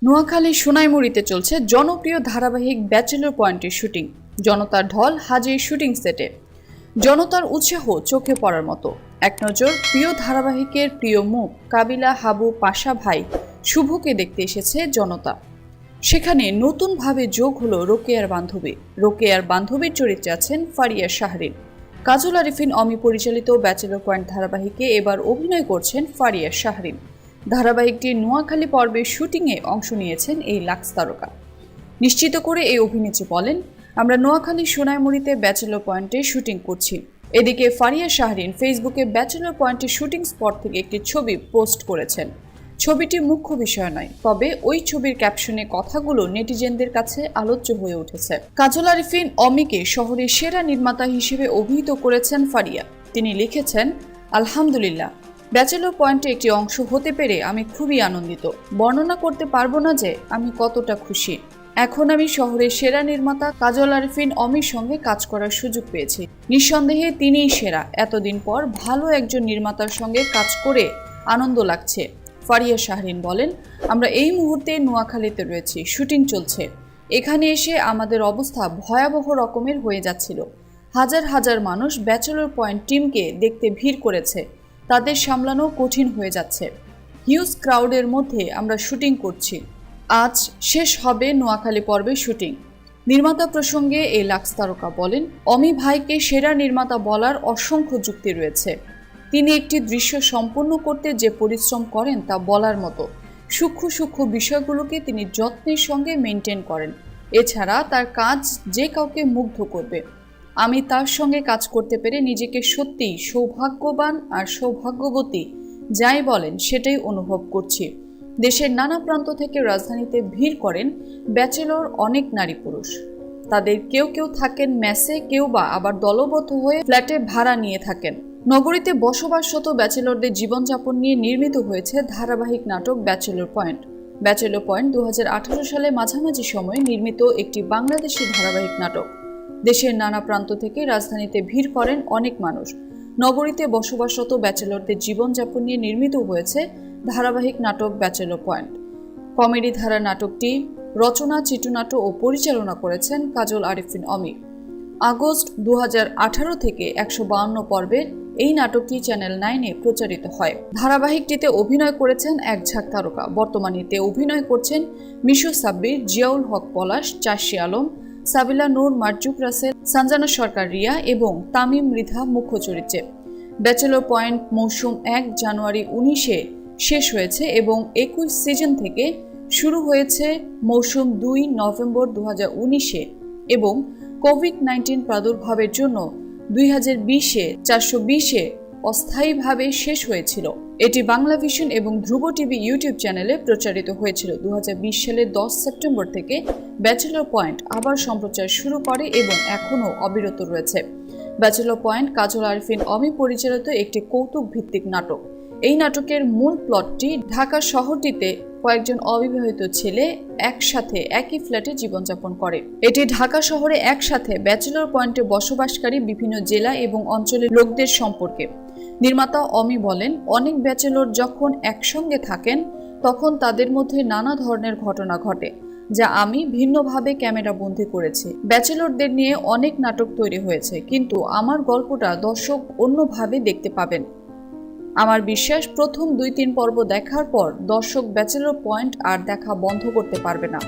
নোয়াখালী সোনাইমুড়িতে চলছে জনপ্রিয় ধারাবাহিক ব্যাচেলর পয়েন্টের শুটিং। জনতার ঢল হাজির শুটিং সেটে। জনতার উৎসাহ চোখে পড়ার মতো। এক নজর প্রিয় ধারাবাহিকের প্রিয় মুখ কাবিলা, হাবু, পাশা ভাই, শুভকে দেখতে এসেছে জনতা। সেখানে নতুনভাবে যোগ হলো রোকেয়ার বান্ধবী। রোকেয়ার বান্ধবীর চরিত্রে আছেন ফারিয়া শাহরিন। কাজল আরিফিন অমি পরিচালিত ব্যাচেলর পয়েন্ট ধারাবাহিকে এবার অভিনয় করছেন ফারিয়া শাহরিন। ধারাবাহিকটির নোয়াখালী পর্বের শুটিংয়ে অংশ নিয়েছেন এই লাক্স তারকা। নিশ্চিত করে এই অভিনেত্রী বলেন, আমরা নোয়াখালী সোনাইমুড়িতে ব্যাচেলর পয়েন্টে শুটিং করছি। এদিকে ফারিয়া শাহরিন ফেসবুকে ব্যাচেলর পয়েন্টের শুটিং স্পট থেকে একটি ছবি পোস্ট করেছেন। ছবিটি মুখ্য বিষয় নয়, তবে ওই ছবির ক্যাপশনে কথাগুলো নেটিজেনদের কাছে আলোচ্য হয়ে উঠেছে। কাজল আরিফিন অমিকে শহরের সেরা নির্মাতা হিসেবে অভিহিত করেছেন ফারিয়া। তিনি লিখেছেন, আলহামদুলিল্লাহ, ব্যাচেলর পয়েন্টে একটি অংশ হতে পেরে আমি খুবই আনন্দিত। বর্ণনা করতে পারবো না যে আমি কতটা খুশি। এখন আমি শহরের সেরা নির্মাতা কাজল আরিফিন অমির সঙ্গে কাজ করার সুযোগ পেয়েছি। নিঃসন্দেহে তিনিই সেরা। এতদিন পর ভালো একজন নির্মাতার সঙ্গে কাজ করে আনন্দ লাগছে। ফারিয়া শাহরিন বলেন, আমরা এই মুহূর্তে নোয়াখালীতে রয়েছি, শুটিং চলছে। এখানে এসে আমাদের অবস্থা ভয়াবহ রকমের হয়ে যাচ্ছিল। হাজার হাজার মানুষ ব্যাচেলর পয়েন্ট টিমকে দেখতে ভিড় করেছে। তাদের সামলানো কঠিন হয়ে যাচ্ছে। হিউজ ক্রাউডের মধ্যে আমরা শুটিং করছি। আজ শেষ হবে নোয়াখালী পর্বের শুটিং। নির্মাতা প্রসঙ্গে এই লাক্স তারকা বলেন, অমি ভাইকে সেরা নির্মাতা বলার অসংখ্য যুক্তি রয়েছে। তিনি একটি দৃশ্য সম্পূর্ণ করতে যে পরিশ্রম করেন তা বলার মতো। সূক্ষ্ম সূক্ষ্ম বিষয়গুলোকে তিনি যত্নের সঙ্গে মেনটেন করেন। এছাড়া তার কাজ যে কাউকে মুগ্ধ করবে। আমি তার সঙ্গে কাজ করতে পেরে নিজেকে সত্যিই সৌভাগ্যবান আর সৌভাগ্যবতী যাই বলেন সেটাই অনুভব করছি। দেশের নানা প্রান্ত থেকে রাজধানীতে ভিড় করেন ব্যাচেলর অনেক নারী পুরুষ। তাদের কেউ কেউ থাকেন মেসে, কেউ বা আবার দলবদ্ধ হয়ে ফ্ল্যাটে ভাড়া নিয়ে থাকেন। নগরীতে বসবাসরত ব্যাচেলরদের জীবনযাপন নিয়ে নির্মিত হয়েছে ধারাবাহিক নাটক ব্যাচেলর পয়েন্ট। ব্যাচেলর পয়েন্ট 2018 সালে মাঝামাঝি সময়ে নির্মিত একটি বাংলাদেশি ধারাবাহিক নাটক। দেশের নানা প্রান্ত থেকে রাজধানীতে ভিড় করেন অনেক মানুষ। নগরীতে বসবাসরত ব্যাচেলরদের জীবনযাপন নিয়ে নির্মিত হয়েছে ধারাবাহিক নাটক ব্যাচেলর পয়েন্ট। কমেডি ধারা নাটকটি রচনা, চিত্রনাট্য ও পরিচালনা করেছেন কাজল আরিফিন অমি। আগস্ট 2018 থেকে 152 পর্বের এই নাটকটি চ্যানেল 9-এ প্রচারিত হয়। ধারাবাহিকটিতে অভিনয় করেছেন এক ঝাঁক তারকা। বর্তমানে এতে অভিনয় করছেন মিশু সাব্বির, জিয়াউল হক পলাশ, চাষী আলম, সাবিলা নূর, মারজুক রাসেল, সঞ্জনা সরকার রিয়া এবং তামিম মৃধা মুখ্য চরিত্রে। ব্যাচেলর পয়েন্ট মৌসুম 1 জানুয়ারি 19-এ শেষ হয়েছে এবং 21 সিজন থেকে শুরু হয়েছে মৌসুম 2 নভেম্বর 2019-এ এবং কোভিড-19 প্রাদুর্ভাবের জন্য 2020-এ 420-এ অস্থায়ীভাবে শেষ হয়েছিল। এটি বাংলা ভিশন এবং ধ্রুব টিভি ইউটিউব চ্যানেলে প্রচারিত হয়েছিল। 2020 সালের 10 সেপ্টেম্বর থেকে ব্যাচেলর পয়েন্ট আবার সম্প্রচার শুরু করে এবং এখনও অবিরত রয়েছে। ব্যাচেলর পয়েন্ট কাজল আরিফিন অমি পরিচালিত একটি কৌতুক ভিত্তিক নাটক। এই নাটকের মূল প্লটটি ঢাকা শহরটিতে কয়েকজন অবিবাহিত ছেলে একসাথে একই ফ্ল্যাটে জীবনযাপন করে। এটি ঢাকা শহরে একসাথে ব্যাচেলর পয়েন্টে বসবাসকারী বিভিন্ন জেলা এবং অঞ্চলের লোকদের সম্পর্কে। নির্মাতা অমি বলেন, অনেক ব্যাচেলর যখন একসঙ্গে থাকেন তখন তাদের মধ্যে নানা ধরনের ঘটনা ঘটে, যা আমি ভিন্নভাবে ক্যামেরা বন্দী করেছি। ব্যাচেলরদের নিয়ে অনেক নাটক তৈরি হয়েছে, কিন্তু আমার গল্পটা দর্শক অন্যভাবে দেখতে পাবেন। আমার বিশ্বাস প্রথম 2-3 পর্ব দেখার পর দর্শক ব্যাচেলর পয়েন্ট আর দেখা বন্ধ করতে পারবে না।